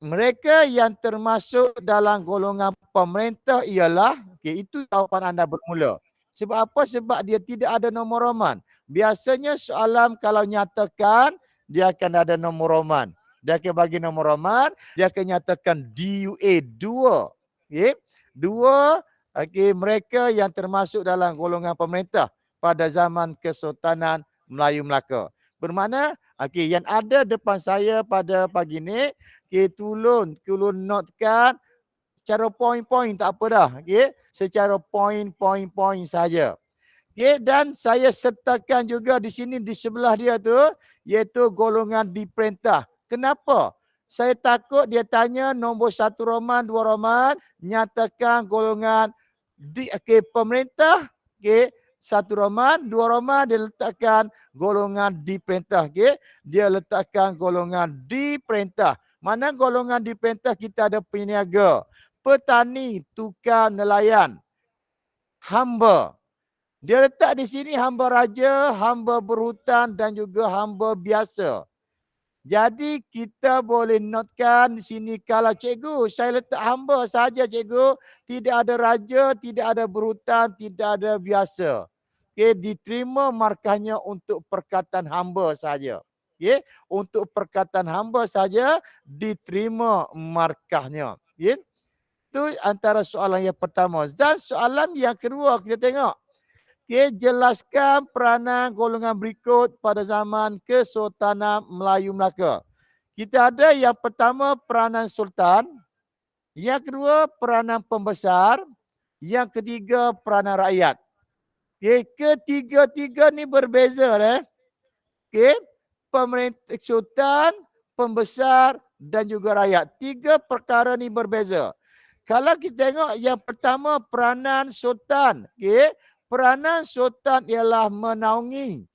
Mereka yang termasuk dalam golongan pemerintah ialah, itu jawapan anda bermula. Sebab apa? Sebab dia tidak ada nombor roman. Biasanya soalan kalau nyatakan, dia akan ada nombor roman. Dia akan bagi nombor roman, dia akan nyatakan DUA 2. Okay? 2, mereka yang termasuk dalam golongan pemerintah pada zaman Kesultanan Melayu Melaka. Bermakna, yang ada depan saya pada pagi ni, tolong notekan secara poin-poin, tak apa dah. Secara poin saja. Dan saya sertakan juga di sini di sebelah dia tu, iaitu golongan diperintah. Kenapa? Saya takut dia tanya nombor 1 roman, 2 roman, nyatakan golongan pemerintah, 1 roman, 2 roman, dia letakkan golongan diperintah. Dia letakkan golongan diperintah. Mana golongan diperintah? Kita ada peniaga, petani, tukang nelayan, hamba. Dia letak di sini hamba raja, hamba berhutan dan juga hamba biasa. Jadi kita boleh notekan di sini, kalau cikgu saya letak hamba saja cikgu, tidak ada raja, tidak ada berhutan, tidak ada biasa. Diterima markahnya untuk perkataan hamba saja. Untuk perkataan hamba saja diterima markahnya. Itu antara soalan yang pertama. Dan soalan yang kedua kita tengok. Jelaskan peranan golongan berikut pada zaman Kesultanan Melayu Melaka. Kita ada yang pertama peranan sultan, yang kedua peranan pembesar, yang ketiga peranan rakyat. Ketiga-tiga ni berbeza. Pemerintah sultan, pembesar dan juga rakyat. 3 perkara ni berbeza. Kalau kita tengok yang pertama peranan sultan, peranan sultan ialah menaungi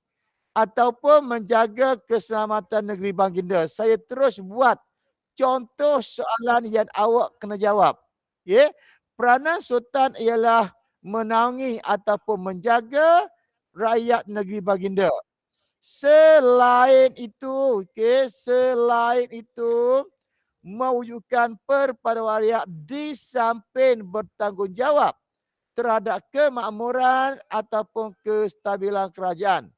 ataupun menjaga keselamatan negeri Baginda. Saya terus buat contoh soalan yang awak kena jawab. Peranan sultan ialah menaungi ataupun menjaga rakyat negeri Baginda. Selain itu, mewujudkan perpaduan rakyat di samping bertanggungjawab terhadap kemakmuran ataupun kestabilan kerajaan.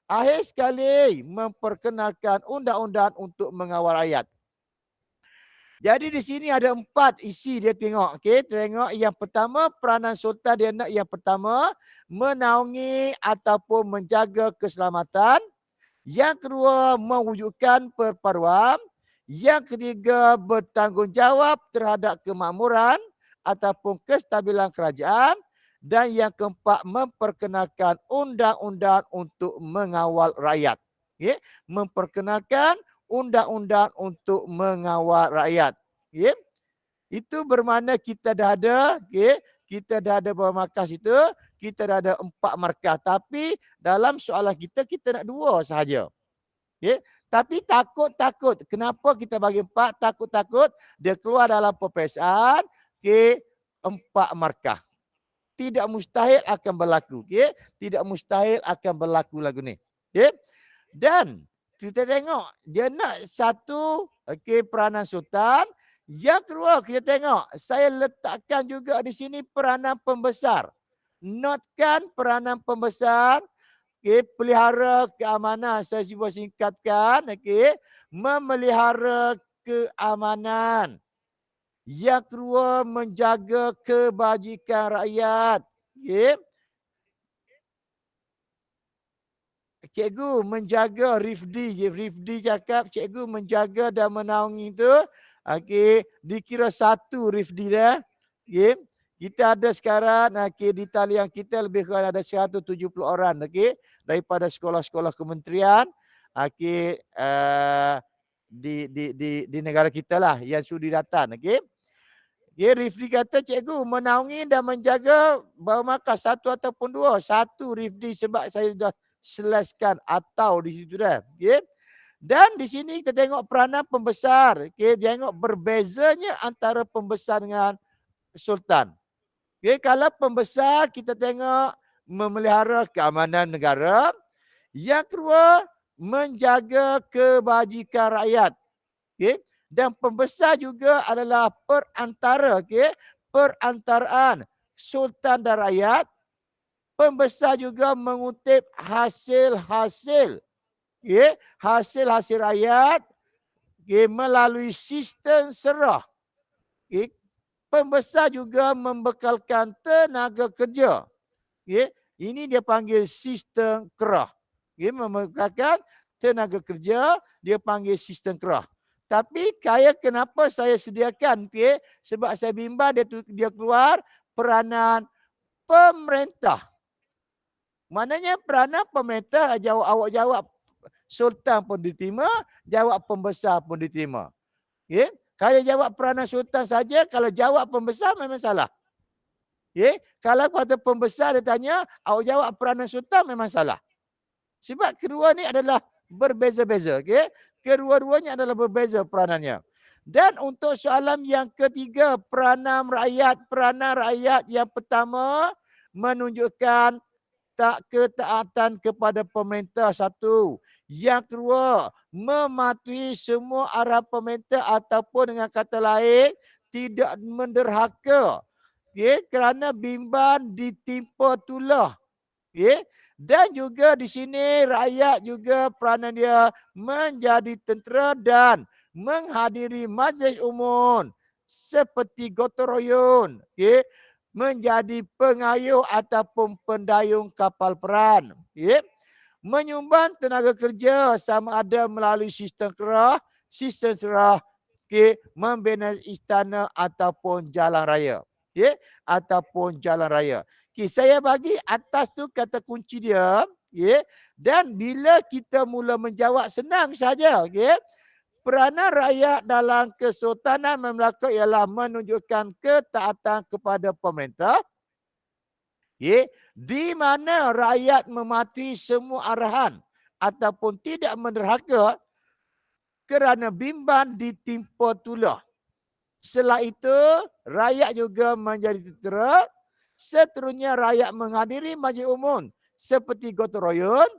Akhir sekali, memperkenalkan undang-undang untuk mengawal rakyat. Jadi di sini ada 4 isi dia tengok. Tengok yang pertama, peranan sultan dia nak yang pertama, menaungi ataupun menjaga keselamatan. Yang kedua, mewujudkan perpaduan. Yang ketiga, bertanggungjawab terhadap kemakmuran ataupun kestabilan kerajaan. Dan yang keempat, memperkenalkan undang-undang untuk mengawal rakyat. Memperkenalkan undang-undang untuk mengawal rakyat. Itu bermakna kita dah ada, kita dah ada berapa markah itu, kita dah ada 4 markah. Tapi dalam soalan kita nak 2 sahaja. Tapi takut. Kenapa kita bagi 4? Takut dia keluar dalam peperiksaan 4 markah. Tidak mustahil akan berlaku. Tidak mustahil akan berlaku lagu ni. Dan kita tengok dia nak 1 peranan sultan. Yang kedua kita tengok, saya letakkan juga di sini peranan pembesar. Notekan peranan pembesar. Pelihara keamanan. Saya cuba singkatkan. Memelihara keamanan. Yang kedua, menjaga kebajikan rakyat. Cikgu menjaga Rifdi. Rifdi cakap cikgu menjaga dan menaungi itu. Dikira 1 Rifdi dah. Kita ada sekarang di talian kita lebih kurang ada 170 orang daripada sekolah-sekolah kementerian di negara kita lah yang sudi datang. Rifdi kata cikgu menaungi dan menjaga bermakna 1 ataupun 2. 1 Rifdi sebab saya sudah selesaikan atau di situ dah. Dan di sini kita tengok peranan pembesar. Tengok berbezanya antara pembesar dengan sultan. Kalau pembesar kita tengok memelihara keamanan negara. Yang kedua, menjaga kebajikan rakyat. Dan pembesar juga adalah perantara, okey, perantaraan sultan dan rakyat. Pembesar juga mengutip hasil-hasil, okey, hasil-hasil rakyat, okey, melalui sistem serah. Okey, pembesar juga membekalkan tenaga kerja. Okay. Ini dia panggil sistem kerah. Okay. Membekalkan tenaga kerja, dia panggil sistem kerah. Tapi kenapa saya sediakan? Okay. Sebab saya bimbang dia keluar peranan pemerintah. Maknanya peranan pemerintah, awak jawab sultan pun diterima, jawab pembesar pun diterima. Okay. Kalau jawab peranan sultan saja, kalau jawab pembesar memang salah. Okay. Kalau kata pembesar dia tanya, awak jawab peranan sultan memang salah. Sebab kedua ni adalah berbeza-beza. Okay. Kedua-duanya adalah berbeza peranannya. Dan untuk soalan yang ketiga, peranan rakyat. Peranan rakyat yang pertama menunjukkan ketaatan kepada pemerintah, satu. Yang kedua, mematuhi semua arah pemerintah ataupun dengan kata lain, tidak menderhaka. Okay, kerana bimbang ditimpa tulah. Okay. Dan juga di sini rakyat juga peranan dia menjadi tentera dan menghadiri majlis umum seperti gotong royong. Okay. Menjadi pengayuh ataupun pendayung kapal perang. Okay. Menyumbang tenaga kerja sama ada melalui sistem kerah, sistem serah, okay, membina istana ataupun jalan raya. Okay, ataupun jalan raya. Okay, saya bagi atas tu kata kunci dia. Okay, dan bila kita mula menjawab senang saja. Okay, peranan rakyat dalam Kesultanan Melaka ialah menunjukkan ketaatan kepada pemerintah. Okay, di mana rakyat mematuhi semua arahan ataupun tidak menderhaka kerana bimbang ditimpa tulah. Setelah itu, rakyat juga menjadi tentera. Seterusnya, rakyat menghadiri majlis umum seperti gotong royong.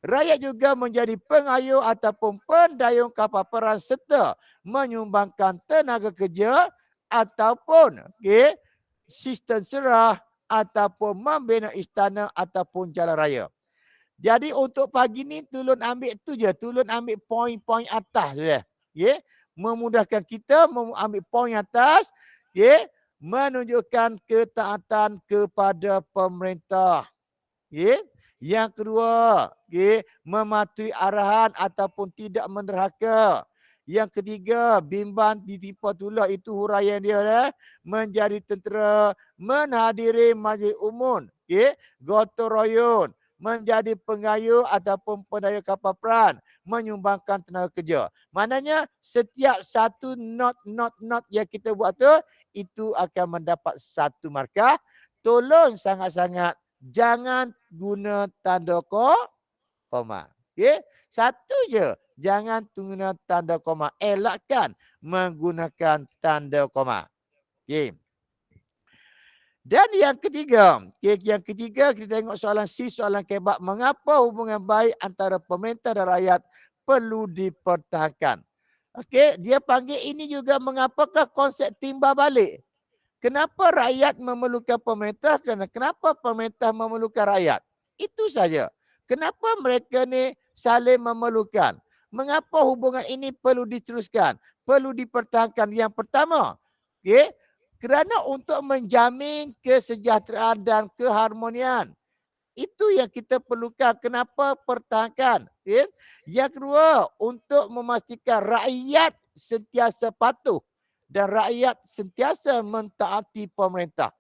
Rakyat juga menjadi pengayuh ataupun pendayung kapal perang serta menyumbangkan tenaga kerja ataupun sistem serah ataupun membina istana ataupun jalan raya. Jadi untuk pagi ni tolong ambil tu je, tolong ambil poin-poin atas je. Okay? Memudahkan kita mengambil poin atas, okay? Menunjukkan ketaatan kepada pemerintah. Okay? Yang kedua, okay? Mematuhi arahan ataupun tidak menderhaka. Yang ketiga, bimbang ditimpa tulah, itu huraian dia. Menjadi tentera, menghadiri majlis umum, okay? Gotong royong, menjadi pengayuh ataupun pendayung kapal perang, menyumbangkan tenaga kerja. Maknanya setiap satu not yang kita buat tu, itu akan mendapat satu markah. Tolong sangat-sangat jangan guna tanda koma. Okay? Satu je, jangan guna tanda koma. Elakkan menggunakan tanda koma. Okay. Dan yang ketiga, kita tengok soalan C, soalan kebab. Mengapa hubungan baik antara pemerintah dan rakyat perlu dipertahankan? Okey, dia panggil ini juga mengapakah konsep timbal balik. Kenapa rakyat memerlukan pemerintah? Kenapa pemerintah memerlukan rakyat? Itu saja. Kenapa mereka ni saling memerlukan? Mengapa hubungan ini perlu diteruskan? Perlu dipertahankan. Yang pertama, okey, kerana untuk menjamin kesejahteraan dan keharmonian. Itu yang kita perlukan. Kenapa pertahankan? Okay? Yang kedua, untuk memastikan rakyat sentiasa patuh dan rakyat sentiasa mentaati pemerintah.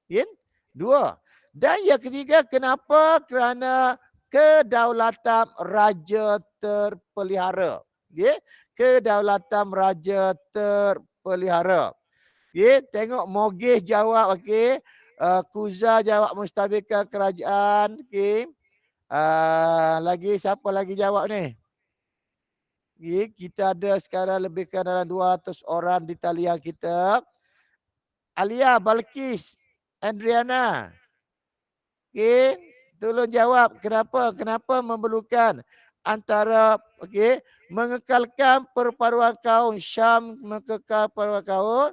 Okay? Dua. Dan yang ketiga, kenapa? Kerana kedaulatan raja terpelihara. Okay? Kedaulatan raja terpelihara. Okay, tengok Mogeh jawab, okey. Kuza jawab mustahilkan kerajaan, okey. Lagi siapa lagi jawab ni? Okay, kita ada sekarang lebih kurang dalam 200 orang di talian kita. Alia, Balkis, Andriana. Okey, tolong jawab kenapa memerlukan antara mengekalkan perpaduan kaum. Syam mengekal perpaduan kaum.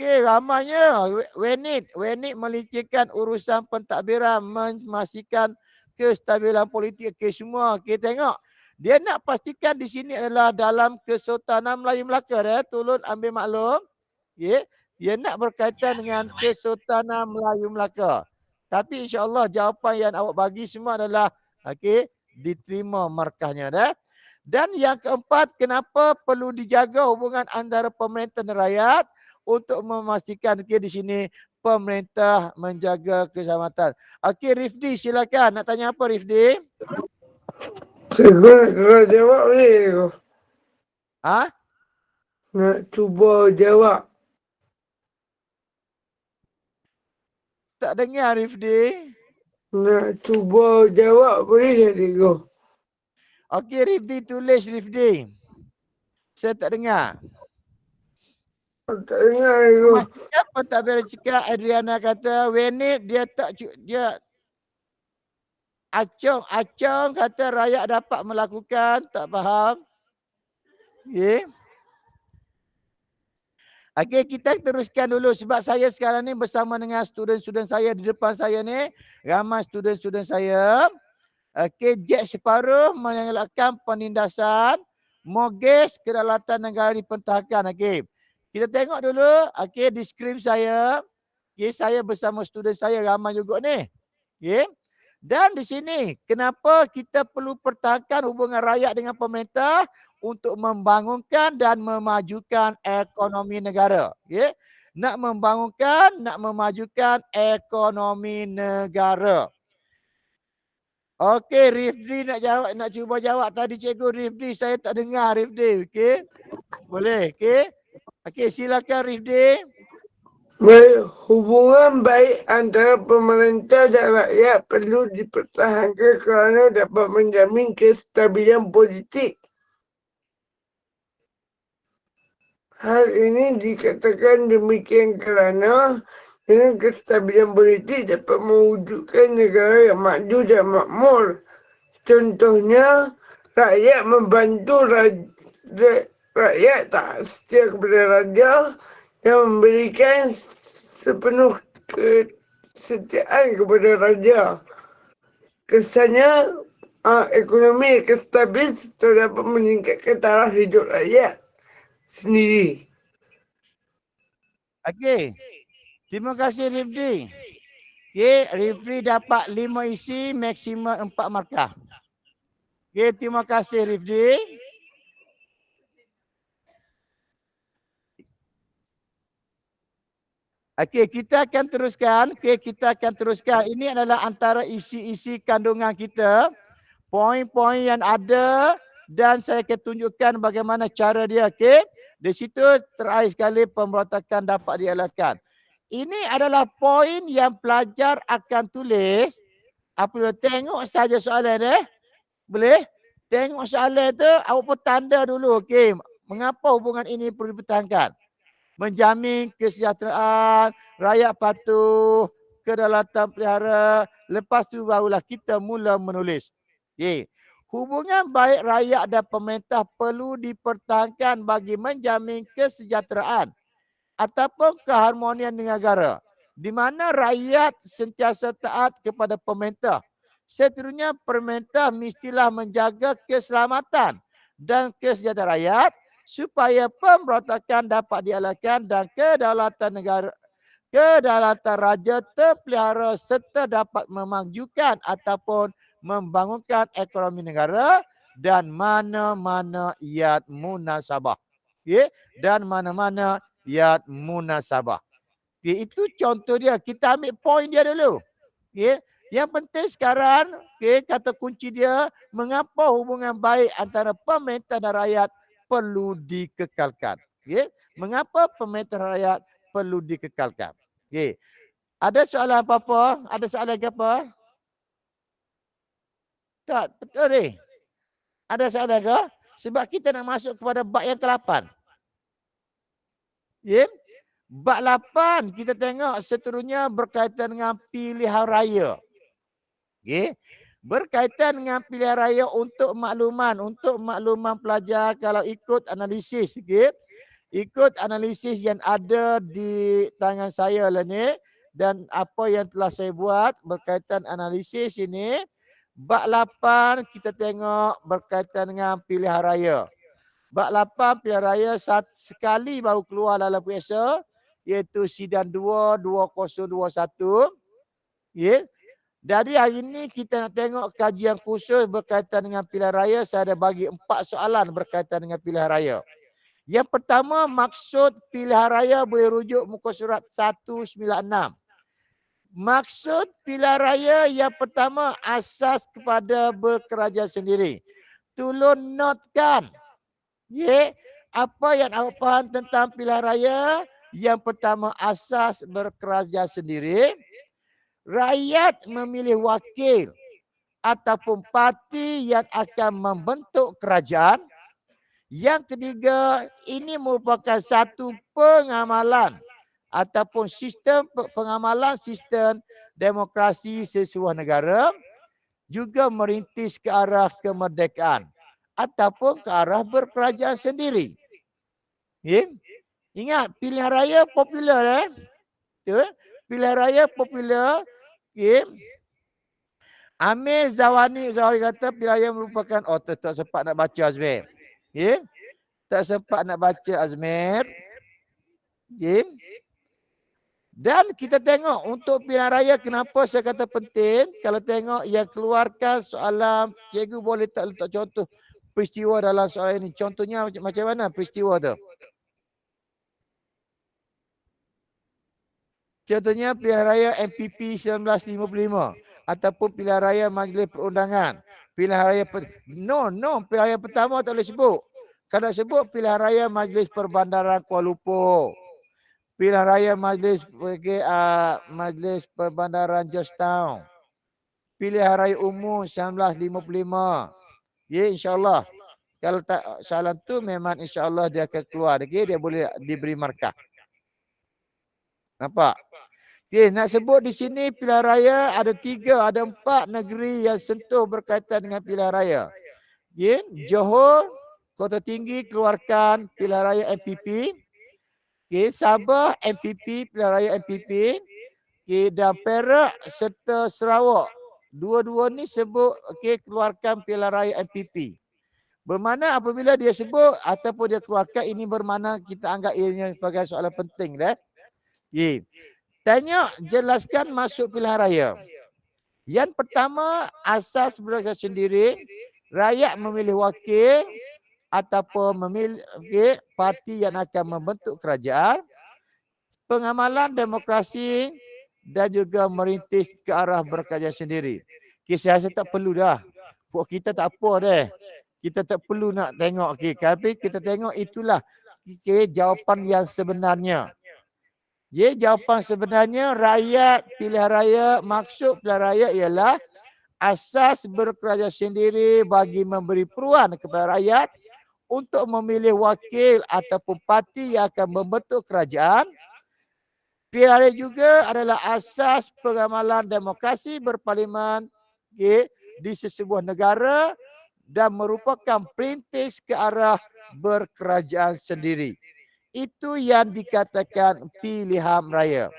Ramanya Wenit melicikkan urusan pentadbiran, memastikan kestabilan politik semua. Tengok. Dia nak pastikan di sini adalah dalam Kesultanan Melayu Melaka tolong ambil maklum. Dia nak berkaitan dengan Kesultanan Melayu Melaka. Tapi insya-Allah jawapan yang awak bagi semua adalah diterima markahnya Dan yang keempat, kenapa perlu dijaga hubungan antara pemerintah dan rakyat untuk memastikan di sini pemerintah menjaga keselamatan. Rifdi silakan. Nak tanya apa Rifdi? Saya jawab ni. Nak cuba jawab. Tak dengar Rifdi. Nak cuba jawab boleh tak cikgu? Rifdi tulis Rifdi. Saya tak dengar. Tak dengar cikgu. Apa tak boleh cakap Adriana kata Wenit dia Acong kata rakyat dapat melakukan, tak faham. Kita teruskan dulu sebab saya sekarang ni bersama dengan student-student saya di depan saya ni. Ramai student-student saya. Jet separuh mengelakkan penindasan mortgage kedaulatan negara dipertahankan. Kita tengok dulu di skrin saya. Saya bersama student saya ramai juga ni. Dan di sini, kenapa kita perlu pertahankan hubungan rakyat dengan pemerintah untuk membangunkan dan memajukan ekonomi negara. Nak membangunkan, nak memajukan ekonomi negara. Rifdi nak cuba jawab tadi cikgu Rifdi. Saya tak dengar Rifdi. Boleh, silakan Rifdi. Hubungan baik antara pemerintah dan rakyat perlu dipertahankan kerana dapat menjamin kestabilan politik. Hal ini dikatakan demikian kerana dengan kestabilan politik dapat mewujudkan negara yang maju dan makmur. Contohnya, rakyat membantu rakyat tak setia kepada raja yang memberikan sepenuh kesetiaan kepada raja. Kesannya, ekonomi yang stabil dapat meningkatkan taraf hidup rakyat sendiri. Terima kasih Rifdi. Rifdi dapat 5 isi, maksimum 4 markah. Terima kasih Rifdi. Kita akan teruskan. Ini adalah antara isi-isi kandungan kita. Poin-poin yang ada dan saya akan tunjukkan bagaimana cara dia. Di situ terakhir sekali pemberontakan dapat dielakkan. Ini adalah poin yang pelajar akan tulis apabila tengok saja soalan Boleh? Tengok soalan tu awak pun tanda dulu. Mengapa hubungan ini perlu dipertahankan? Menjamin kesejahteraan, rakyat patuh, kedaulatan pelihara. Lepas tu barulah kita mula menulis. Hubungan baik rakyat dan pemerintah perlu dipertahankan bagi menjamin kesejahteraan ataupun keharmonian negara, di mana rakyat sentiasa taat kepada pemerintah. Seterusnya pemerintah mestilah menjaga keselamatan dan kesejahteraan rakyat supaya pemberontakan dapat dielakkan dan kedaulatan raja terpelihara serta dapat memajukan ataupun membangunkan ekonomi negara dan mana-mana iyat munasabah. Dan mana-mana iyat munasabah. Itu contoh dia. Kita ambil poin dia dulu. Yang penting sekarang, kata kunci dia, mengapa hubungan baik antara pemerintah dan rakyat perlu dikekalkan. Mengapa pemerintah rakyat perlu dikekalkan. Ada soalan apa-apa? Ada soalan apa? Tak, betul ni. Ada soalan ke? Sebab kita nak masuk kepada bab yang ke-8. Bab 8 kita tengok seterusnya berkaitan dengan pilihan raya. berkaitan dengan pilihan raya untuk makluman pelajar kalau ikut analisis sikit. Ikut analisis yang ada di tangan saya lah ni dan apa yang telah saya buat berkaitan analisis ini. Bab 8 kita tengok berkaitan dengan pilihan raya. Bab 8 pilihan raya sekali baru keluar dalam kuasa iaitu sidang 2 2021. Ya. Jadi hari ini kita nak tengok kajian khusus berkaitan dengan pilihan raya. Saya ada bagi 4 soalan berkaitan dengan pilihan raya. Yang pertama, maksud pilihan raya boleh rujuk muka surat 196. Maksud pilihan raya yang pertama, asas kepada berkerajaan sendiri. Tolong notkan. Apa yang awak faham tentang pilihan raya? Yang pertama, asas berkerajaan sendiri. Rakyat memilih wakil ataupun parti yang akan membentuk kerajaan. Yang ketiga, ini merupakan satu pengamalan ataupun sistem pengamalan sistem demokrasi sesebuah negara juga merintis ke arah kemerdekaan ataupun ke arah berkerajaan sendiri. Ingat, pilihan raya popular. Pilihan raya popular. Amir Zawani kata pilihan raya merupakan, tak sempat nak baca Azmir. Tak sempat nak baca Azmir. Dan kita tengok untuk pilihan raya kenapa saya kata penting. Kalau tengok yang keluarkan soalan, cikgu boleh tak letak contoh peristiwa dalam soalan ini. Contohnya macam mana peristiwa tu? Contohnya pilihan raya MPP 1955 ataupun pilihan raya Majlis Perundangan. Pilihan raya pilihan raya pertama tak boleh sebut. Kalau sebut pilihan raya Majlis Perbandaran Kuala Lumpur. Pilihan raya Majlis Perbandaran Georgetown. Pilihan raya umum 1955. InsyaAllah. Kalau tak soalan tu memang insyaAllah dia akan keluar. Dia boleh diberi markah. Nampak? Nak sebut di sini pilihan raya ada 3, ada 4 negeri yang sentuh berkaitan dengan pilihan raya. Johor, Kota Tinggi keluarkan pilihan raya MPP. Sabah MPP, pilihan raya MPP. Dan Perak serta Sarawak. Dua-dua ni sebut keluarkan pilihan raya MPP. Bermakna apabila dia sebut ataupun dia keluarkan, ini bermakna kita anggap ianya sebagai soalan penting dah. Tanya, jelaskan masuk pilihan raya. Yang pertama, asas berkerajaan sendiri. Rakyat memilih wakil ataupun memilih parti yang akan membentuk kerajaan. Pengamalan demokrasi dan juga merintis ke arah berkerajaan sendiri. Saya rasa tak perlu dah. Buat kita tak apa dah. Kita tak perlu nak tengok. Tapi kita tengok itulah jawapan yang sebenarnya. Jawapan sebenarnya rakyat pilihan raya, maksud pilihan raya ialah asas berkerajaan sendiri bagi memberi peluang kepada rakyat untuk memilih wakil ataupun parti yang akan membentuk kerajaan. Pilihan raya juga adalah asas pengamalan demokrasi berparlimen di sesebuah negara dan merupakan perintis ke arah berkerajaan sendiri. Itu yang dikatakan pilihan raya.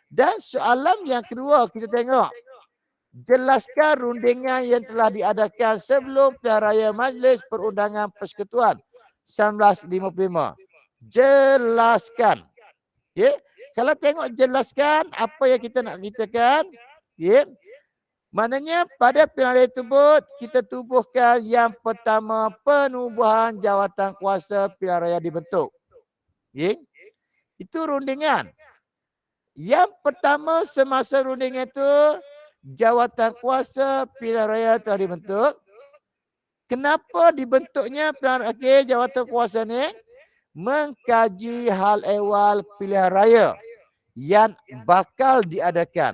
Dan soalan yang kedua kita tengok. Jelaskan rundingan yang telah diadakan sebelum pilihan raya Majlis Perundangan Persekutuan 1955. Jelaskan. Kalau tengok jelaskan apa yang kita nak katakan. Maknanya pada pilihan raya tersebut kita tubuhkan yang pertama penubuhan jawatan kuasa pilihan raya dibentuk. Itu rundingan. Yang pertama semasa rundingan itu jawatan kuasa pilihan raya telah dibentuk. Kenapa dibentuknya pilihan jawatan kuasa ni? Mengkaji hal ehwal pilihan raya yang bakal diadakan,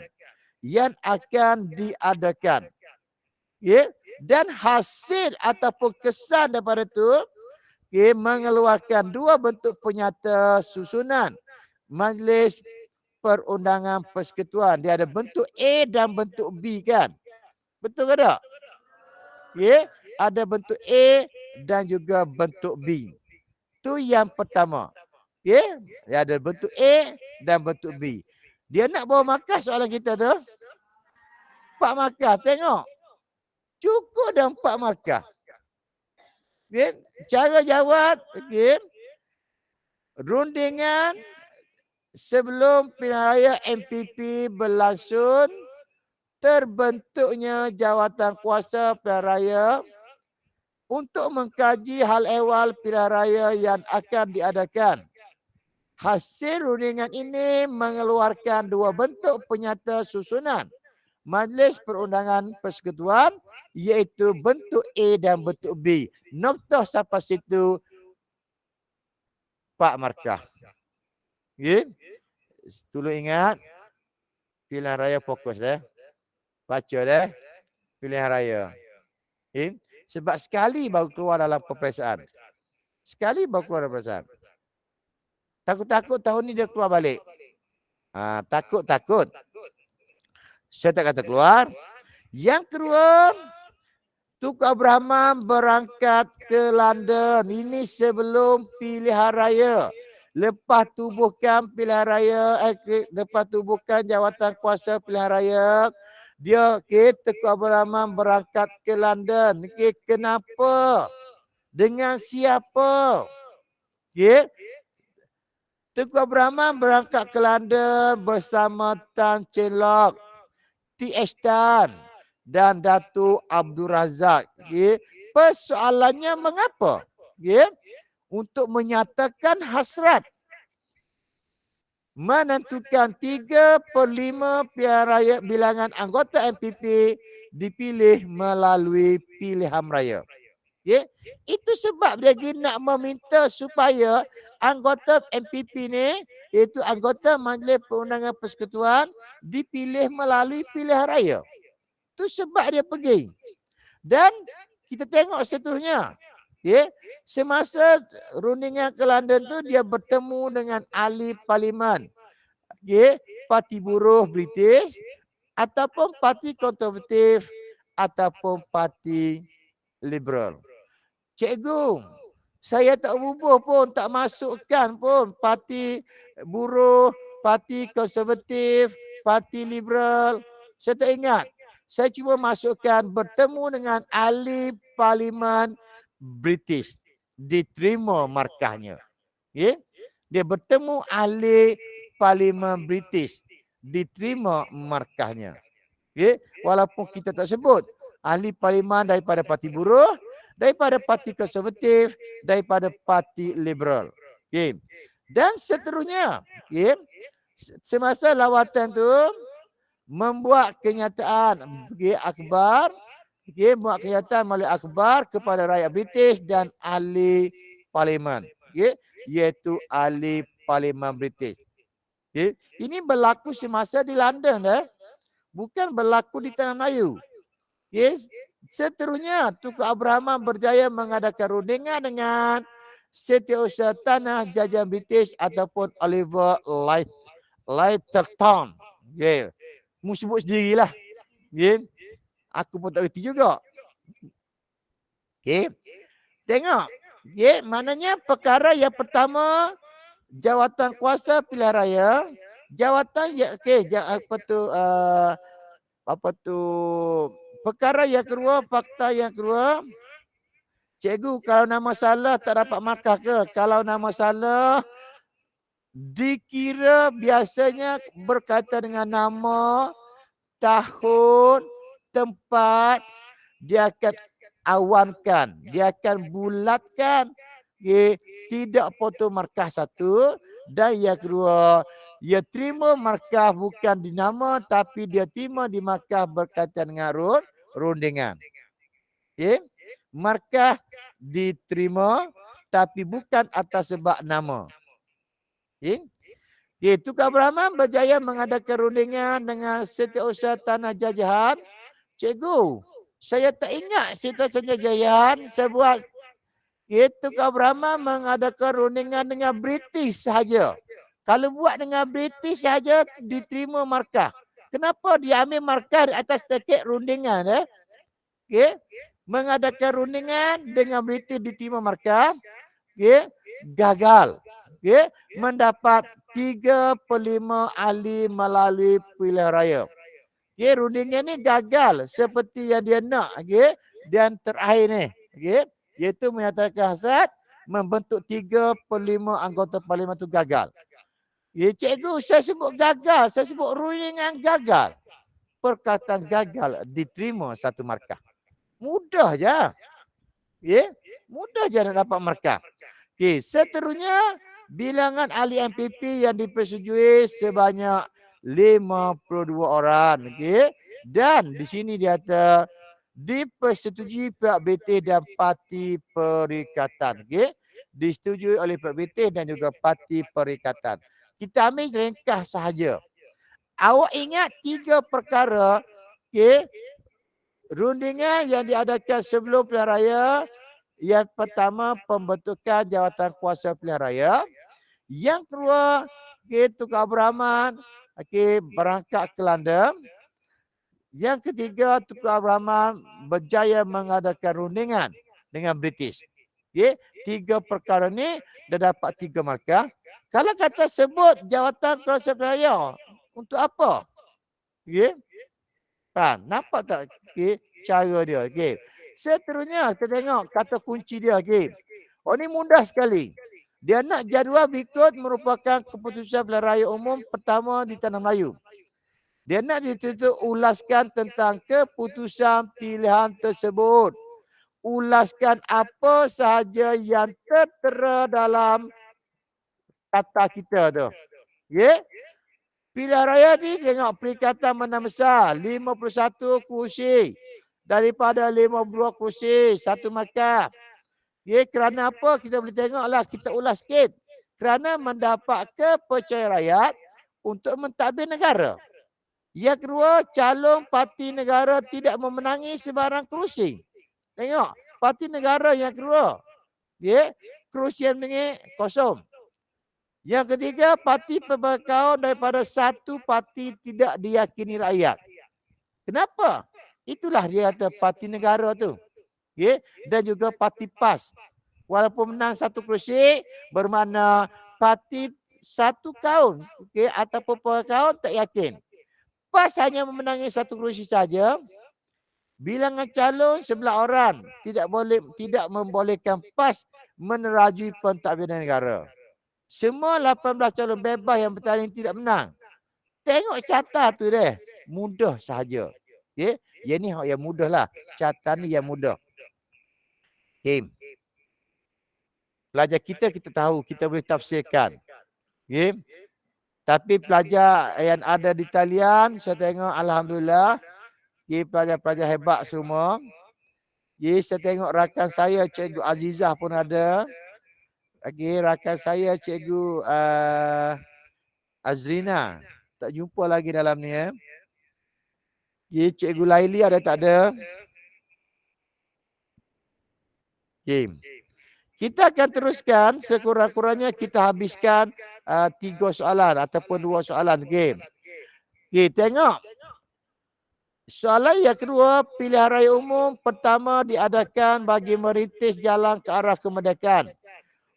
yang akan diadakan. Dan hasil ataupun kesan daripada itu mengeluarkan 2 bentuk penyata susunan Majlis Perundangan Persekutuan. Dia ada bentuk A dan bentuk B kan? Betul ke tak? Okay. Ada bentuk A dan juga bentuk B. Tu yang pertama. Okay. Ada bentuk A dan bentuk B. Dia nak bawa markah soalan kita tu. 4 markah. Tengok. Cukup dah 4 markah. Okay. Cara jawab. Okay. Rundingan sebelum pilihan raya MPP berlangsung, terbentuknya jawatan kuasa pilihan raya untuk mengkaji hal ehwal pilihan raya yang akan diadakan. Hasil rundingan ini mengeluarkan 2 bentuk penyata susunan Majlis Perundangan Persekutuan, iaitu bentuk A dan bentuk B. Noktah sampai situ 4 markah. Okay. Tolong ingat, pilihan raya fokus deh. Baca deh, pilihan raya. Okay. Sebab sekali baru keluar dalam peperiksaan. Sekali baru keluar dalam peperiksaan. Takut-takut tahun ni dia keluar balik. Takut-takut. Saya tak kata keluar. Yang kedua, Tunku Abraham berangkat ke London. Ini sebelum pilihan raya. Lepas tubuhkan pilihan raya, lepas tubuhkan jawatan kuasa pilihan raya, dia Tunku Abraham berangkat ke London. Kenapa? Dengan siapa? Tunku Abraham berangkat ke London bersama Tan Cheng Lock, T.H. Tan dan Datuk Abdul Razak. Persoalannya mengapa? Untuk menyatakan hasrat menentukan 3/5 pilihan raya bilangan anggota MPP dipilih melalui pilihan raya. Itu sebab dia nak meminta supaya anggota MPP ni, iaitu anggota Majlis Perundangan Persekutuan, dipilih melalui pilihan raya. Itu sebab dia pergi. Dan kita tengok seterusnya. Semasa rundingan ke London tu, dia bertemu dengan ahli parlimen. Parti Buruh British ataupun parti konservatif ataupun parti liberal. Cikgu, saya tak bubuh pun, tak masukkan pun parti buruh, parti konservatif, parti liberal. Saya tak ingat. Saya cuma masukkan bertemu dengan ahli parlimen British. Diterima markahnya. Dia bertemu ahli parlimen British. Diterima markahnya. Walaupun kita tak sebut. Ahli parlimen daripada parti buruh, daripada parti konservatif, daripada parti liberal. Dan seterusnya, semasa lawatan tu membuat kenyataan akhbar, buat kenyataan melalui akhbar kepada rakyat British dan ahli parlimen, iaitu ahli parlimen British. Ini berlaku semasa di London, bukan berlaku di Tanah Melayu. Seterusnya, Tunku Abraham berjaya mengadakan rundingan dengan Setiausaha Tanah Jajahan British ataupun Oliver Lighterton. Mu sebut sendirilah. Aku pun tak reti juga. Tengok. Maknanya perkara yang pertama, jawatan kuasa pilihan raya, jawatan perkara yang kedua, fakta yang kedua. Cikgu, kalau nama salah tak dapat markah ke? Kalau nama salah dikira biasanya berkaitan dengan nama, tahun, tempat, dia akan awankan, dia akan bulatkan. Tidak potong markah satu. Dan yang kedua, dia terima markah bukan di nama, tapi dia terima di markah berkaitan dengan rundingan. Markah diterima tapi bukan atas sebab nama. Tunku Abraham berjaya mengadakan rundingan dengan Setiausaha Tanah Jajahan. Cikgu, saya tak ingat Setiausaha Tanah Jajahan. Saya buat Tunku Abraham mengadakan rundingan dengan British sahaja. Kalau buat dengan British sahaja diterima markah. Kenapa dia ambil markah di atas tiket rundingan? mengadakan rundingan dengan British di Timur Markah, gagal. Mendapat 3/5 ahli melalui pilihan raya. Rundingan ni gagal seperti yang dia nak. Dan terakhir ni, iaitu menyatakan hasrat membentuk 3/5 anggota parlimen tu gagal. Cikgu, saya sebut gagal, saya sebut rundingan gagal. Perkataan gagal diterima satu markah. Mudah je. Mudah je nak dapat markah. Seterusnya bilangan ahli MPP yang dipersetujui sebanyak 52 orang. Dan di sini dia kata dipersetujui pihak British dan Parti Perikatan. Disetujui oleh pihak British dan juga Parti Perikatan. Kita ambil ringkas sahaja. Awak ingat 3 perkara rundingan yang diadakan sebelum pilihan raya. Yang pertama, pembentukan jawatan kuasa pilihan raya. Yang kedua, Tukar Abraman berangkat ke London. Yang ketiga, Tukar Abraman berjaya mengadakan rundingan dengan British. 3 perkara ni dah dapat 3 markah. Kalau kata sebut jawatan kuasa pilihan raya, untuk apa? Nampak tak cara dia? Seterusnya kita tengok kata kunci dia. Ni mudah sekali. Dia nak jadual berikut merupakan keputusan pilihan raya umum pertama di Tanah Melayu. Dia nak ulaskan tentang keputusan pilihan tersebut. Ulaskan apa sahaja yang tertera dalam kata kita tu. Pilihan raya ni tengok Perikatan Menang Besar 51 kursi. Daripada 52 kursi, 1 markah. Kerana apa? Kita boleh tengoklah, kita ulas sikit. Kerana mendapat kepercayaan rakyat untuk mentadbir negara. Yang kedua, calon parti negara tidak memenangi sebarang kerusi. Tengok, parti negara yang kedua. Kerusi yang menangi kosong. Yang ketiga, parti pembekau daripada satu parti tidak diyakini rakyat. Kenapa? Itulah dia kata parti negara tu. Dan juga parti PAS. Walaupun menang 1 kerusi, bermakna parti 1 kaun ataupun perkaun tak yakin. PAS hanya memenangi 1 kerusi saja. Bilangan calon 11 orang tidak membolehkan PAS menerajui pentadbiran negara. Semua 18 calon bebas yang bertanding tidak menang. Tengok carta tu deh. Mudah sahaja. Yang ni yang mudah lah. Carta ni yang mudah. Pelajar kita tahu, kita boleh tafsirkan. Tapi pelajar yang ada di talian, saya tengok Alhamdulillah. Pelajar-pelajar hebat semua. Saya tengok rakan saya, Cikgu Azizah pun ada. Rakan saya, Cikgu Azrina. Tak jumpa lagi dalam ni. Cikgu Laili ada tak ada? Kita akan teruskan, sekurang-kurangnya kita habiskan 3 soalan ataupun 2 soalan. Tengok. Soalan yang kedua, pilihan raya umum pertama diadakan bagi merintis jalan ke arah kemerdekaan.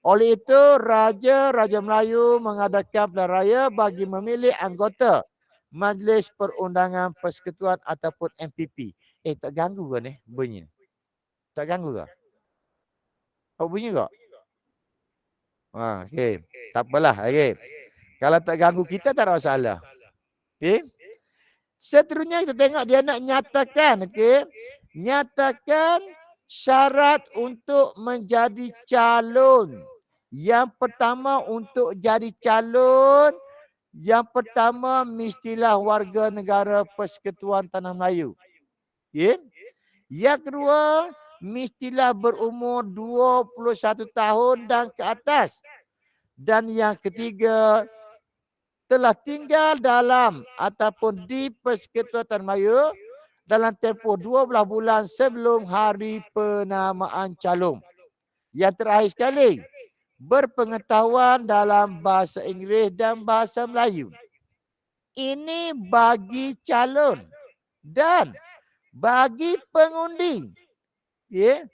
Oleh itu, Raja Melayu mengadakan pilihan raya bagi memilih anggota Majlis Perundangan Persekutuan ataupun MPP. Tak ganggu ke ni bunyi? Tak ganggu ke? Bunyi tak? Tak apalah. Kalau tak ganggu kita tak ada masalah. Seterusnya kita tengok dia nak nyatakan. Nyatakan syarat untuk menjadi calon. Yang pertama untuk jadi calon. Yang pertama mestilah warga negara Persekutuan Tanah Melayu. Yang kedua, mestilah berumur 21 tahun dan ke atas. Dan yang ketiga, telah tinggal dalam ataupun di Persekutuan Tanah Melayu dalam tempoh 12 bulan sebelum hari penamaan calon. Yang terakhir sekali, berpengetahuan dalam bahasa Inggeris dan bahasa Melayu. Ini bagi calon dan bagi pengundi. Ya.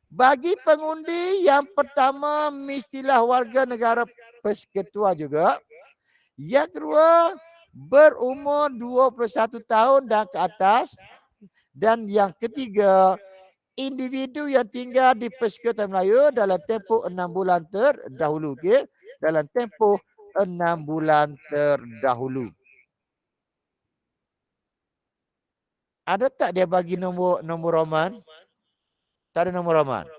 Bagi pengundi yang pertama mestilah warga negara persekutuan juga. Yang kedua berumur 21 tahun dan ke atas. Dan yang ketiga, individu yang tinggal di Persekutuan Melayu dalam tempoh 6 bulan terdahulu. Okay? Dalam tempoh 6 bulan terdahulu. Ada tak dia bagi nombor Roman? Tak ada nombor Roman.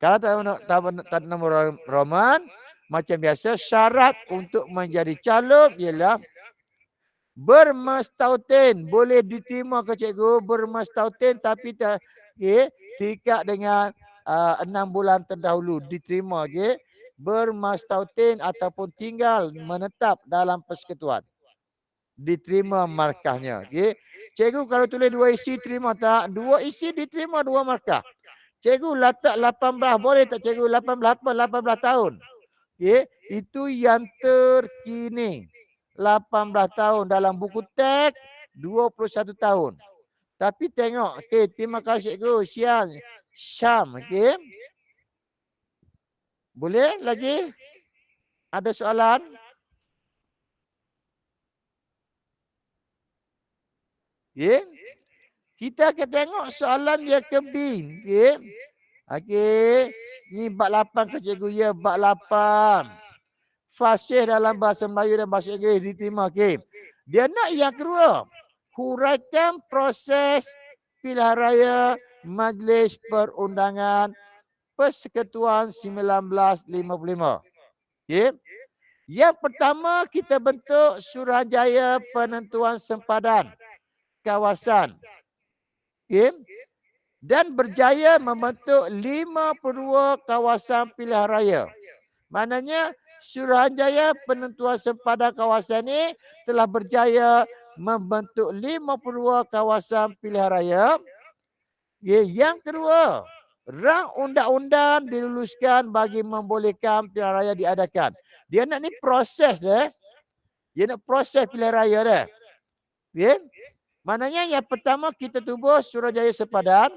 Kalau tak ada nombor Roman, macam biasa syarat untuk menjadi calon ialah bermastautin. Boleh diterima ke cikgu bermastautin tapi tidak dengan 6 bulan terdahulu diterima. Okay? Bermastautin ataupun tinggal menetap dalam persekutuan. Diterima markahnya. Okay? Cikgu kalau tulis 2 isi terima tak? 2 isi diterima 2 markah. Cikgu letak 18 boleh tak cikgu? 18 tahun. Okay? Itu yang terkini. 18 tahun dalam buku teks 21 tahun. Tapi tengok, okey, terima kasih cikgu. Syam, okey. Boleh lagi? Ada soalan? Okay. Kita akan tengok soalan dia kebin. Okay. Okey. Ni bab 8 ke cikgu? Ya, bab 8. Fasih dalam bahasa Melayu dan bahasa Inggeris diterima. Okay. Dia nak yang kedua. Huraikan proses pilihan raya Majlis Perundangan Persekutuan 1955. Okay. Yang pertama kita bentuk Suruhanjaya Penentuan Sempadan Kawasan. Okay. Dan berjaya membentuk 52 kawasan pilihan raya. Maknanya Suruhanjaya Penentuan Sempadan Kawasan ini telah berjaya membentuk 52 kawasan pilihan raya. Yang kedua, rang undang-undang diluluskan bagi membolehkan pilihan raya diadakan. Dia nak ni proses dia. Dia nak proses pilihan raya dia. Okay? Maknanya yang pertama kita tubuh Suruhanjaya Sempadan.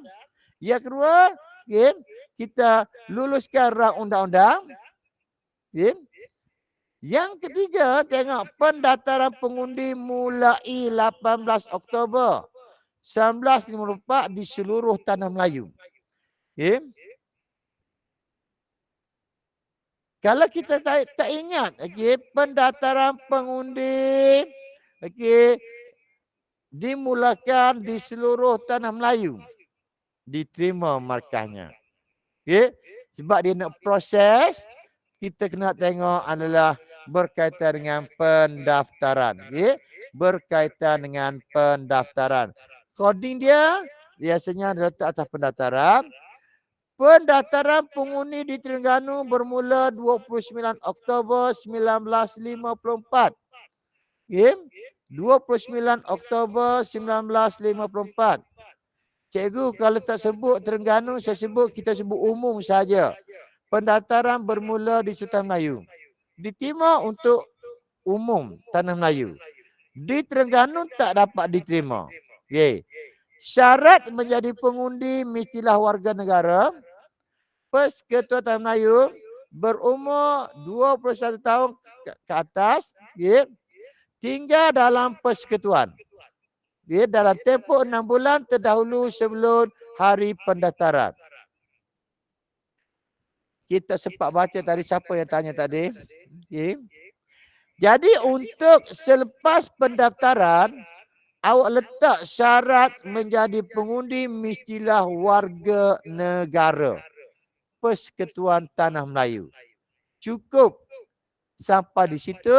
Yang kedua, okay, kita luluskan rang undang-undang. Okay. Yang ketiga, tengok pendaftaran pengundi mulai 18 Oktober 1954 di seluruh tanah Melayu. Okay. Kalau kita tak ingat, okay, pendaftaran pengundi okay, dimulakan di seluruh tanah Melayu. Diterima markahnya. Okay. Sebab dia nak proses, kita kena tengok adalah berkaitan dengan pendaftaran. Okay. Berkaitan dengan pendaftaran. Coding dia biasanya letak atas pendaftaran. Pendaftaran pengundi di Terengganu bermula 29 Oktober 1954. Okay. 29 Oktober 1954. Cikgu kalau tak sebut Terengganu, kita sebut umum saja. Pendaftaran bermula di Sultan Melayu. Di Timur untuk umum Tanah Melayu. Di Terengganu tak dapat diterima. Okay. Syarat menjadi pengundi mestilah warga negara Persekutuan Tanah Melayu berumur 21 tahun ke atas, okay, tinggal dalam persekutuan. Okay, dalam tempoh 6 bulan terdahulu sebelum hari pendaftaran. Kita sempat baca tadi siapa yang tanya tadi. Okay. Jadi untuk selepas pendaftaran, awak letak syarat menjadi pengundi mestilah warga negara Persekutuan Tanah Melayu. Cukup sampai di situ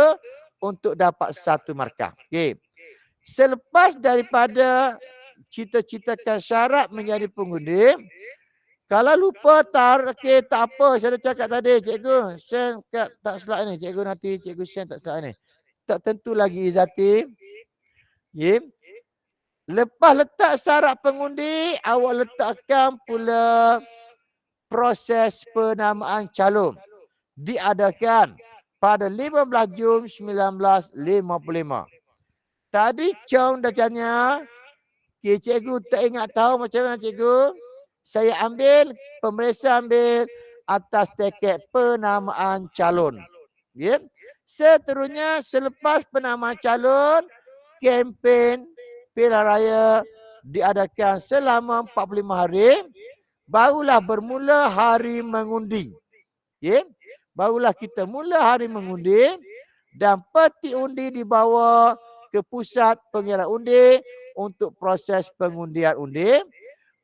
untuk dapat 1 markah. Okay. Selepas daripada cita-citakan syarat menjadi pengundi, kalau lupa okay, tak apa, saya dah cakap tadi, cikgu, saya tak selak ni, cikgu nanti cikgu share tak selak ni. Tak tentu lagi Izati. Yeah. Lepas letak syarat pengundi, awak letakkan pula proses penamaan calon. Diadakan pada 15 Jun 1955. Tadi Chong dah tanya, okay, cikgu tak ingat tahu macam mana cikgu? Saya ambil, pemeriksa ambil atas tiket penamaan calon. Ya. Seterusnya selepas penamaan calon, kempen pilihan raya diadakan selama 45 hari, barulah bermula hari mengundi. Ya. Barulah kita mula hari mengundi dan peti undi dibawa ke pusat pengiraan undi untuk proses pengundian undi,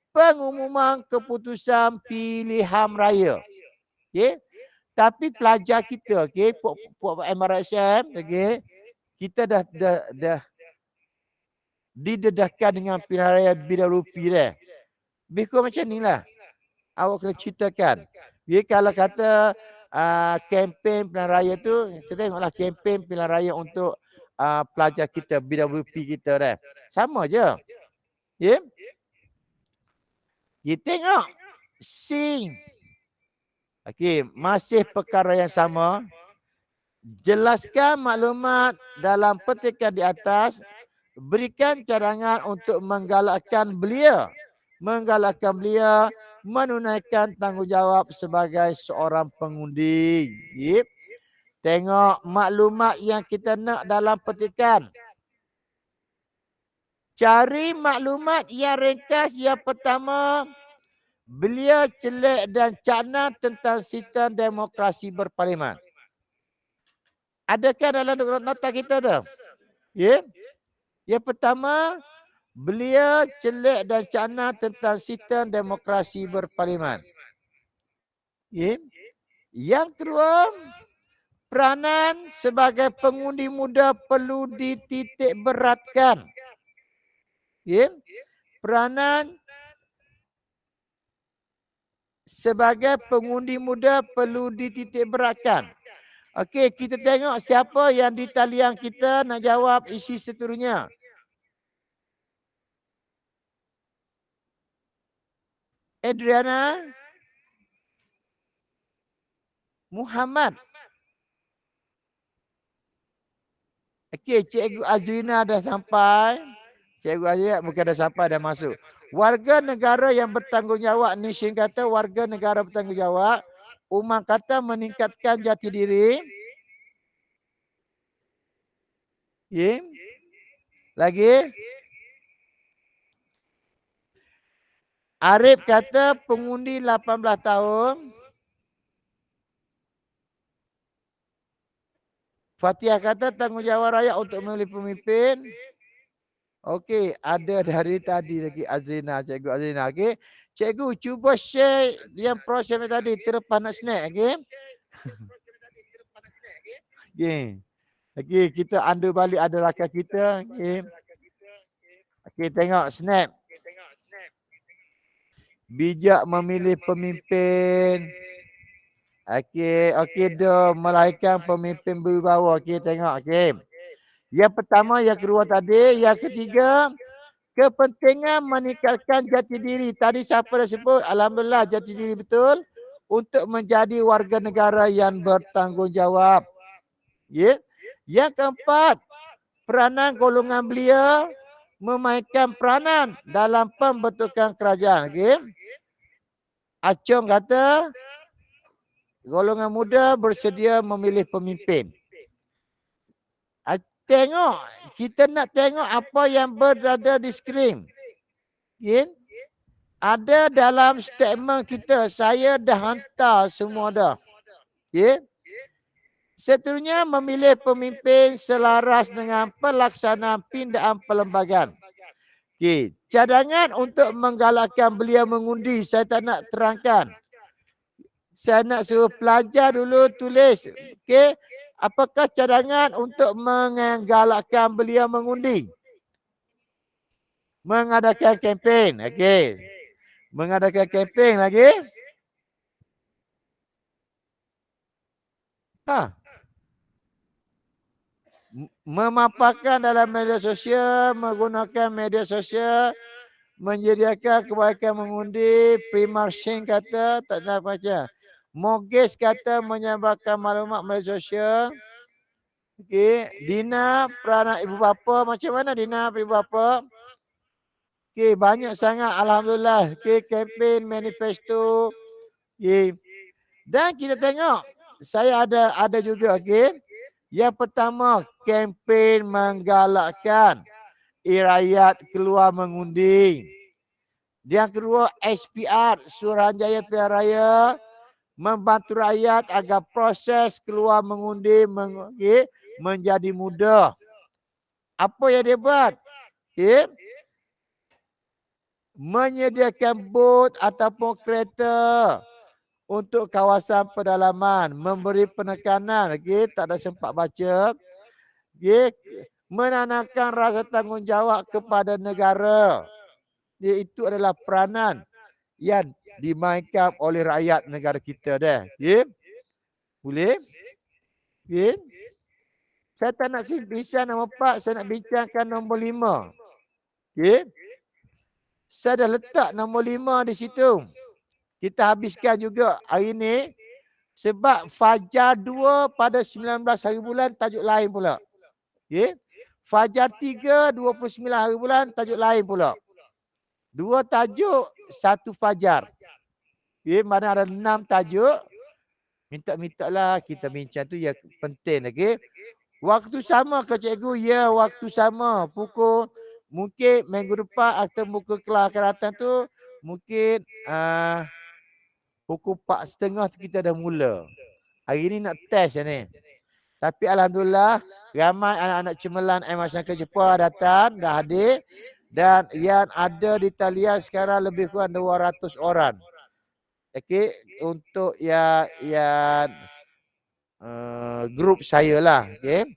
pengumuman keputusan pilihan raya. Okay. Tapi pelajar kita, okay, puak MRSM, okay, kita dah didedahkan dengan pilihan raya BWP dah. Lebih kurang macam ni lah. Awak kena ceritakan. Okay, kalau kata kempen pilihan raya tu, kita tengoklah kempen pilihan raya untuk pelajar kita, BWP kita dah. Sama je. Okay. Kita tengok. Sing. Okey, masih perkara yang sama. Jelaskan maklumat dalam petikan di atas. Berikan cadangan untuk menggalakkan belia menunaikan tanggungjawab sebagai seorang pengundi. Yep. Tengok maklumat yang kita nak dalam petikan. Cari maklumat yang ringkas yang pertama. Belia, celik dan cakna tentang sistem demokrasi berparlimen. Adakah dalam nota kita tu? Ya. Yang pertama, belia, celik dan cakna tentang sistem demokrasi berparlimen. Ya. Yang kedua, peranan sebagai pengundi muda perlu dititik beratkan. Ya. Peranan sebagai pengundi muda perlu dititik beratkan. Okey, kita tengok siapa yang di talian kita nak jawab isi seterusnya. Adriana Muhammad. Okey, Cikgu Azrina dah sampai. Cikgu Azrina bukan dah sampai, dah masuk. Warga negara yang bertanggungjawab, Nishin kata warga negara bertanggungjawab. Umar kata meningkatkan jati diri. Ya. Lagi. Arif kata pengundi 18 tahun. Fatihah kata tanggungjawab rakyat untuk memilih pemimpin. Okey, ada dari tadi lagi Azrina, Cikgu Azrina. Okey. Cikgu cuba share yang proses tadi terlepas nak snack, okey? Okey. Okey, kita under balik ada rakan kita, okey. Okey, tengok snap. Bijak memilih pemimpin. Okey, dah melahirkan pemimpin berwibawa. Okey, tengok, okey. Yang pertama, yang kedua tadi. Yang ketiga, kepentingan meningkatkan jati diri. Tadi siapa dah sebut? Alhamdulillah, jati diri betul. Untuk menjadi warga negara yang bertanggungjawab. Ya. Yang keempat, peranan golongan belia memainkan peranan dalam pembentukan kerajaan. Okay. Acong kata, golongan muda bersedia memilih pemimpin. Tengok, kita nak tengok apa yang berada di skrin. Okay. Ada dalam statement kita, saya dah hantar semua dah. Okay. Seterusnya memilih pemimpin selaras dengan pelaksanaan pindaan perlembagaan. Okay. Cadangan untuk menggalakkan belia mengundi, saya tak nak terangkan. Saya nak suruh pelajar dulu tulis. Okay. Apakah cadangan untuk menggalakkan belia mengundi? Mengadakan kempen. Okey. Mengadakan kempen lagi. Memaparkan dalam media sosial, menggunakan media sosial, menyediakan kebaikan mengundi. Primar Singh kata, tak nak baca. Mogis kata menyebarkan maklumat media sosial. Okey, Dina peranak ibu bapa, macam mana Dina ibu bapa? Okey, banyak sangat alhamdulillah. Okey, kempen manifesto. Okey. Dan kita tengok saya ada juga okey. Yang pertama, kempen menggalakkan rakyat keluar mengundi. Yang kedua, SPR, Suruhanjaya Pilihan Raya, membantu rakyat agar proses keluar mengundi menjadi mudah. Apa yang dia buat? Okay. Menyediakan bot ataupun kereta untuk kawasan pedalaman, memberi penekanan, okay, tak ada sempat baca, okay, menanamkan rasa tanggungjawab kepada negara. Itu adalah peranan yang dimainkan oleh rakyat negara kita dah. Okay. Boleh? Okay. Saya tak nak bincang nombor 4, saya nak bincangkan nombor 5. Okay. Saya dah letak nombor 5 di situ. Kita habiskan juga hari ni sebab Fajar 2 pada 19 hari bulan tajuk lain pula. Okay. Fajar 3 29 hari bulan tajuk lain pula. 2 tajuk, 1 fajar. Okay. Mana ada 6 tajuk. Minta-mintalah kita bincang tu ya penting. Okay. Waktu sama ke cikgu? Ya, waktu sama. Pukul mungkin minggu depan atau pukul kelas akan datang tu mungkin pukul 4.30 kita dah mula. Hari ni nak test ni. Tapi alhamdulillah ramai anak-anak cemerlang MSNK Jepun datang, dah hadir. Dan yang ada di talian sekarang lebih kurang 200 orang. Okey, untuk yang grup saya lah. Okey.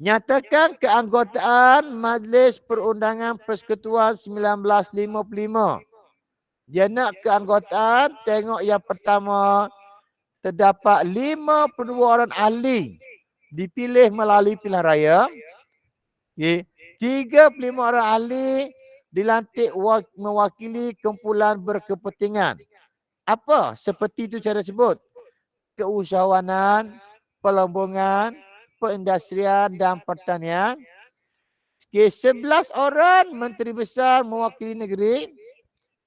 Nyatakan keanggotaan Majlis Perundangan Persekutuan 1955. Dia nak keanggotaan, tengok yang pertama, terdapat 52 orang ahli dipilih melalui pilihan raya. Okay. 35 orang ahli dilantik mewakili kumpulan berkepentingan. Apa? Seperti itu cara sebut. Keusahawanan, pelombongan, perindustrian dan pertanian. Okay, 11 orang menteri besar mewakili negeri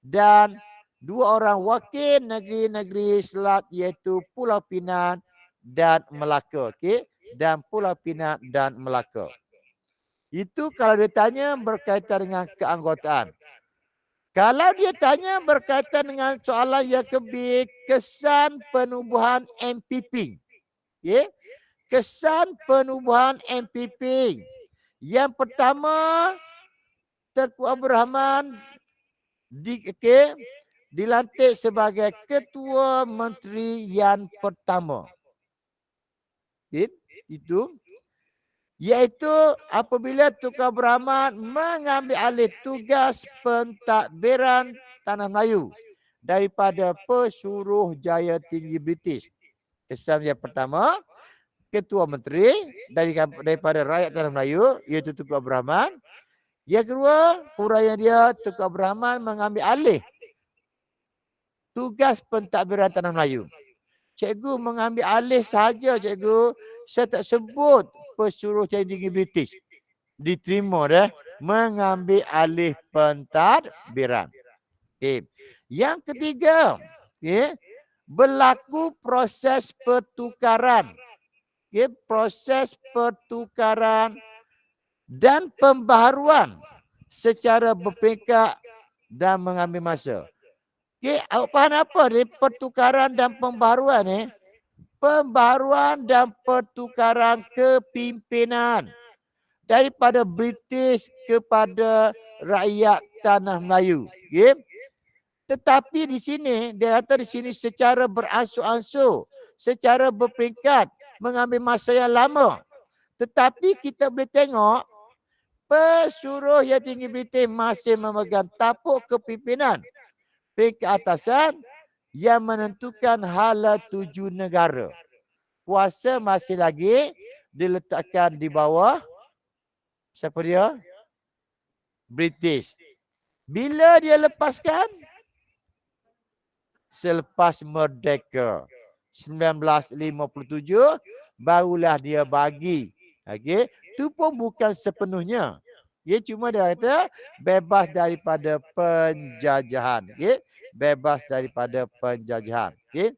dan 2 orang wakil negeri-negeri selat iaitu Pulau Pinang dan Melaka. Okay? Dan Pulau Pinang dan Melaka. Itu kalau dia tanya berkaitan dengan keanggotaan. Kalau dia tanya berkaitan dengan soalan yang kebir, kesan penubuhan MPP. Okay? Kesan penubuhan MPP. Yang pertama, Tengku Abdul Rahman dilantik sebagai Ketua Menteri yang pertama. Itu. Iaitu apabila Tengku Abdul Rahman mengambil alih tugas pentadbiran Tanah Melayu daripada Pesuruhjaya Tinggi British. Kesan yang pertama, Ketua Menteri daripada rakyat Tanah Melayu iaitu Tengku Abdul Rahman. Yang kedua, huraian dia Tengku Abdul Rahman mengambil alih tugas pentadbiran Tanah Melayu. Cikgu mengambil alih saja cikgu. Saya tak sebut Pesuruhjaya Tinggi British. Diterima dah mengambil alih pentadbiran. Okay. Yang ketiga, berlaku proses pertukaran. Okay. Proses pertukaran dan pembaharuan secara berperingkat dan mengambil masa. Okay, awak faham apa ni pertukaran dan pembaharuan ni? Pembaharuan dan pertukaran kepimpinan daripada British kepada rakyat Tanah Melayu. Okay? Tetapi di sini, dia kata di sini secara beransur-ansur, secara berperingkat, mengambil masa yang lama. Tetapi kita boleh tengok, Pesuruhjaya Tinggi British masih memegang tapuk kepimpinan peringkat atasan yang menentukan hala tuju negara. Kuasa masih lagi diletakkan di bawah siapa dia? British. Bila dia lepaskan? Selepas merdeka. 1957 barulah dia bagi. Okey, itu pun bukan sepenuhnya. Ya, cuma dia kata bebas daripada penjajahan. Ya, bebas daripada penjajahan. Ya.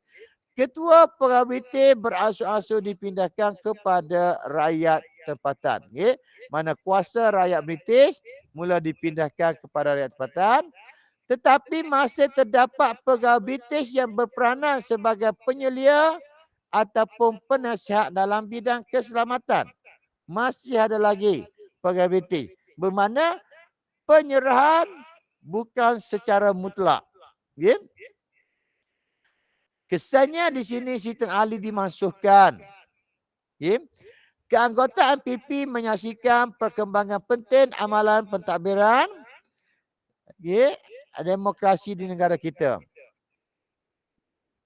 Ketua pegawai BT berasu-asu dipindahkan kepada rakyat tempatan. Ya. Mana kuasa rakyat British mula dipindahkan kepada rakyat tempatan. Tetapi masih terdapat pegawai British yang berperanan sebagai penyelia ataupun penasihat dalam bidang keselamatan. Masih ada lagi pegawai British. Bermakna penyerahan bukan secara mutlak. Ya? Kesannya di sini sistem ahli dimasukkan. Ya? Keanggotaan PP menyaksikan perkembangan penting amalan pentadbiran demokrasi di negara kita.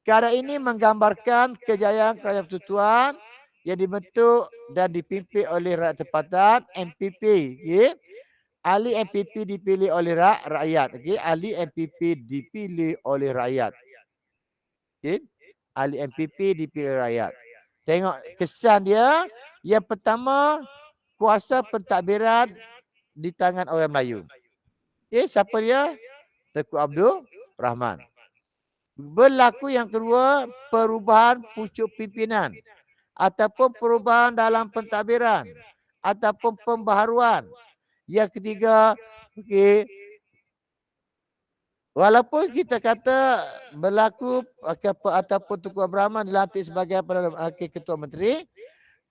Keadaan ini menggambarkan kejayaan kerajaan persekutuan yang dibentuk dan dipimpin oleh rakyat tempatan, MPP. Ahli MPP dipilih oleh rakyat. Ahli MPP dipilih oleh rakyat. Ahli MPP dipilih rakyat. Tengok kesan dia. Yang pertama, kuasa pentadbiran di tangan orang Melayu. Siapa dia? Tengku Abdul Rahman. Berlaku yang kedua, perubahan pucuk pimpinan ataupun perubahan dalam pentadbiran ataupun pembaharuan. Yang ketiga, walaupun kita kata berlaku ataupun Tengku Abdul Rahman dilantik sebagai ketua menteri,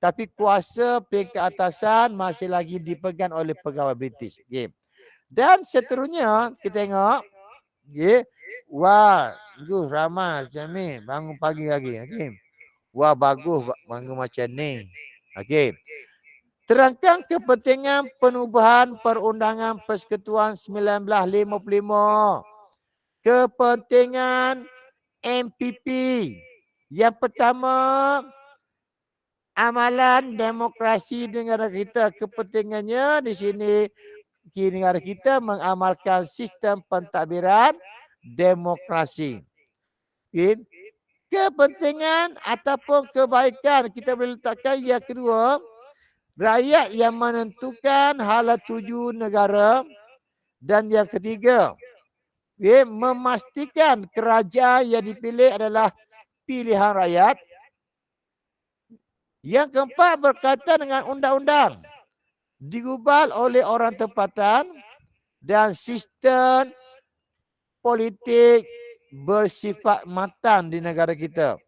tapi kuasa peringkat atasan masih lagi dipegang oleh pegawai British. Dan seterusnya kita tengok, wah, ramai macam ni, bangun pagi lagi. Wah, bagus bangun macam ni. Terangkan kepentingan perubahan Perundangan Persekutuan 1955. Kepentingan MPP. Yang pertama, amalan demokrasi di negara kita. Kepentingannya di sini negara kita mengamalkan sistem pentadbiran demokrasi. Kepentingan ataupun kebaikan kita boleh letakkan yang kedua, rakyat yang menentukan hala tuju negara. Dan yang ketiga, memastikan kerajaan yang dipilih adalah pilihan rakyat. Yang keempat berkaitan dengan undang-undang digubal oleh orang tempatan dan sistem politik bersifat matang di negara kita.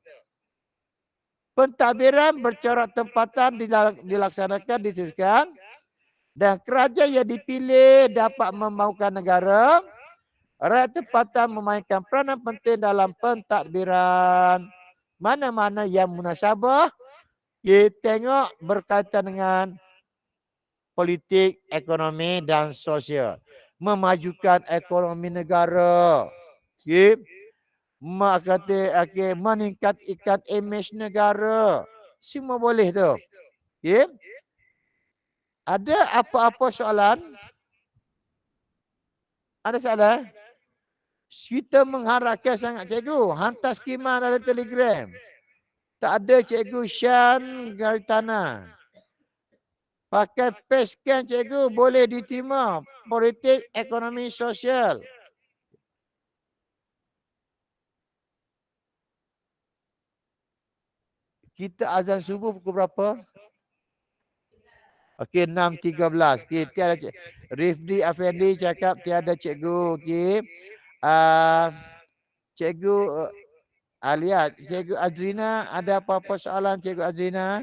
Pentadbiran bercorak tempatan dilaksanakan, diteruskan, dan kerajaan yang dipilih dapat memaukan negara. Rakyat tempatan memainkan peranan penting dalam pentadbiran. Mana-mana yang munasabah, kita tengok berkaitan dengan politik, ekonomi dan sosial. Memajukan ekonomi negara. Meningkatkan imej negara. Semua boleh tu. Ada apa-apa soalan? Ada soalan? Kita mengharapkan sangat cikgu. Hantar skema dalam Telegram. Tak ada cikgu Shan Garitana. Pakai page scan cikgu boleh diterima. Politik, ekonomi, sosial. Kita azan subuh pukul berapa? Okey, 6.13. Okey, tiada Rifdi Afendi cakap tiada cikgu. Okey. Cikgu Alia, Cikgu Azrina, ada apa-apa soalan Cikgu Azrina?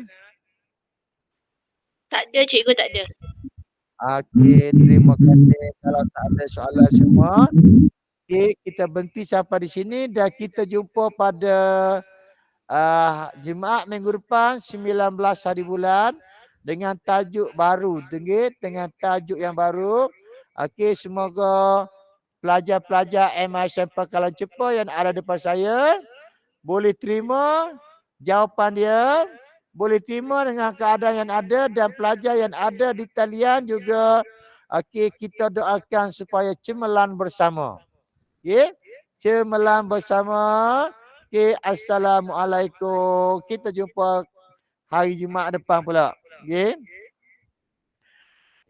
Tak ada cikgu, tak ada. Okey, terima kasih. Kalau tak ada soalan semua, okey, kita berhenti sampai di sini dan kita jumpa pada Jumaat minggu depan 19 hari bulan dengan tajuk baru, dengan tajuk yang baru. Okey, semoga pelajar-pelajar MISM Pangkalan Cepa yang ada depan saya boleh terima jawapan dia, boleh terima dengan keadaan yang ada, dan pelajar yang ada di talian juga kita doakan supaya cemerlang bersama. Cemerlang bersama. Assalamualaikum. Kita jumpa hari Jumaat depan pula.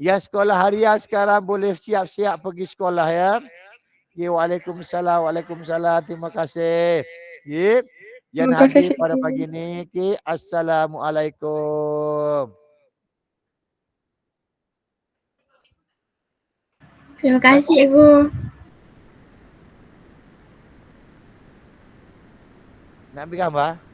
Yang sekolah harian sekarang boleh siap-siap pergi sekolah ya. Okay, Waalaikumsalam. Waalaikumsalam. Terima kasih. Okay. Yang Terima kasih, hadir pada Cikgu. pagi ni. Okay. Assalamualaikum. Terima kasih, Cikgu. Nak ambil gambar?